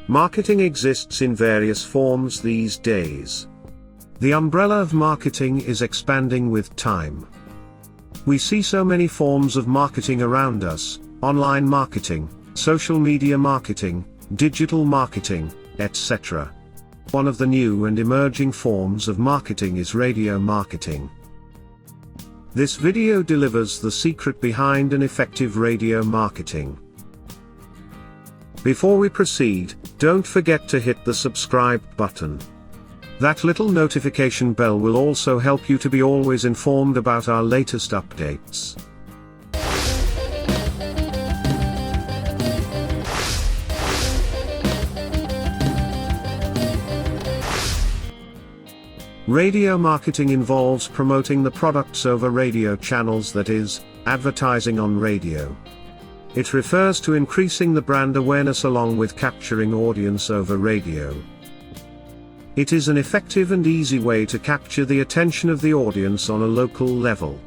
Marketing exists in various forms these days. The umbrella of marketing is expanding with time. We see so many forms of marketing around us: online marketing, social media marketing, digital marketing, etc. One of the new and emerging forms of marketing is radio marketing. This video delivers the secret behind an effective radio marketing. Before we proceed, don't forget to hit the subscribe button. That little notification bell will also help you to be always informed about our latest updates. Radio marketing involves promoting the products over radio channels, that is, advertising on radio. It refers to increasing the brand awareness along with capturing audience over radio. It is an effective and easy way to capture the attention of the audience on a local level.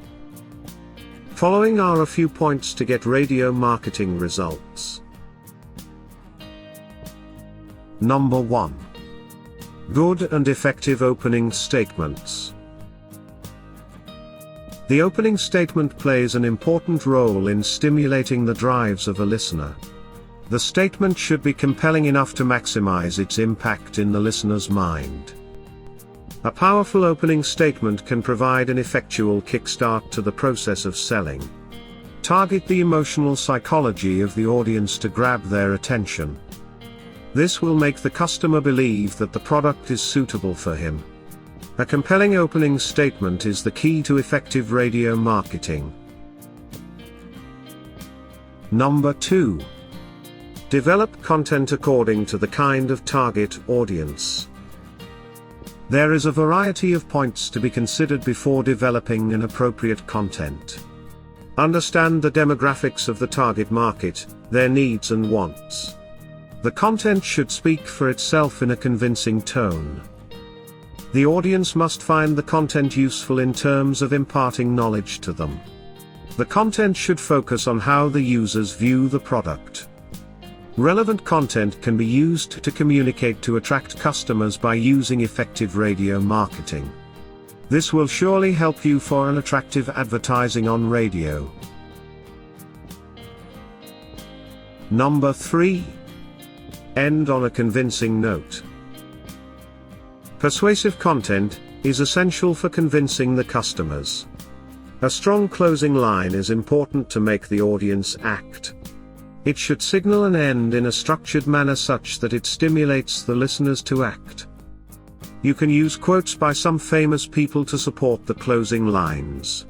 Following are a few points to get radio marketing results. Number 1. Good and effective opening statements. The opening statement plays an important role in stimulating the drives of a listener. The statement should be compelling enough to maximize its impact in the listener's mind. A powerful opening statement can provide an effectual kickstart to the process of selling. Target the emotional psychology of the audience to grab their attention. This will make the customer believe that the product is suitable for him. A compelling opening statement is the key to effective radio marketing. Number 2. Develop content according to the kind of target audience. There is a variety of points to be considered before developing an appropriate content. Understand the demographics of the target market, their needs and wants. The content should speak for itself in a convincing tone. The audience must find the content useful in terms of imparting knowledge to them. The content should focus on how the users view the product. Relevant content can be used to communicate to attract customers by using effective radio marketing. This will surely help you for an attractive advertising on radio. Number 3. End on a convincing note. Persuasive content is essential for convincing the customers. A strong closing line is important to make the audience act. It should signal an end in a structured manner such that it stimulates the listeners to act. You can use quotes by some famous people to support the closing lines.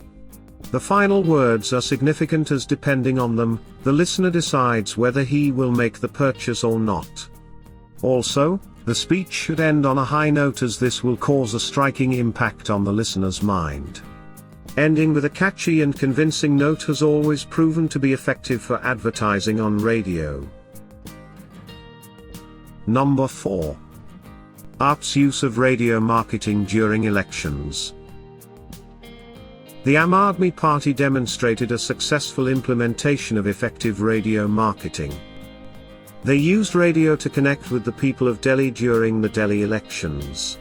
The final words are significant as depending on them, the listener decides whether he will make the purchase or not. Also, the speech should end on a high note as this will cause a striking impact on the listener's mind. Ending with a catchy and convincing note has always proven to be effective for advertising on radio. Number 4. AAP's use of radio marketing during elections. The Aam Aadmi Party demonstrated a successful implementation of effective radio marketing. They used radio to connect with the people of Delhi during the Delhi elections.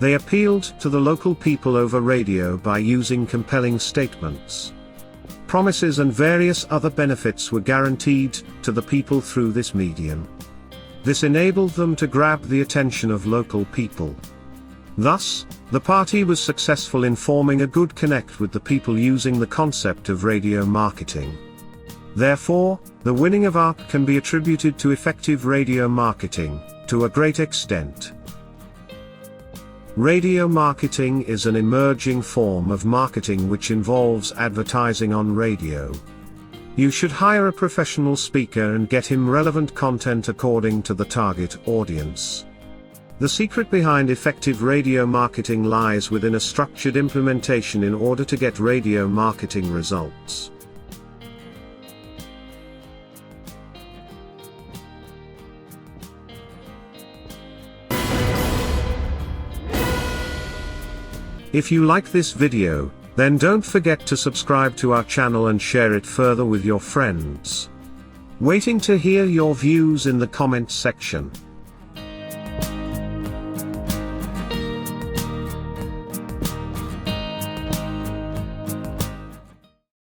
They appealed to the local people over radio by using compelling statements. Promises and various other benefits were guaranteed to the people through this medium. This enabled them to grab the attention of local people. Thus, the party was successful in forming a good connect with the people using the concept of radio marketing. Therefore, the winning of AAP can be attributed to effective radio marketing, to a great extent. Radio marketing is an emerging form of marketing which involves advertising on radio. You should hire a professional speaker and get him relevant content according to the target audience. The secret behind effective radio marketing lies within a structured implementation in order to get radio marketing results. If you like this video, then don't forget to subscribe to our channel and share it further with your friends. Waiting to hear your views in the comment section.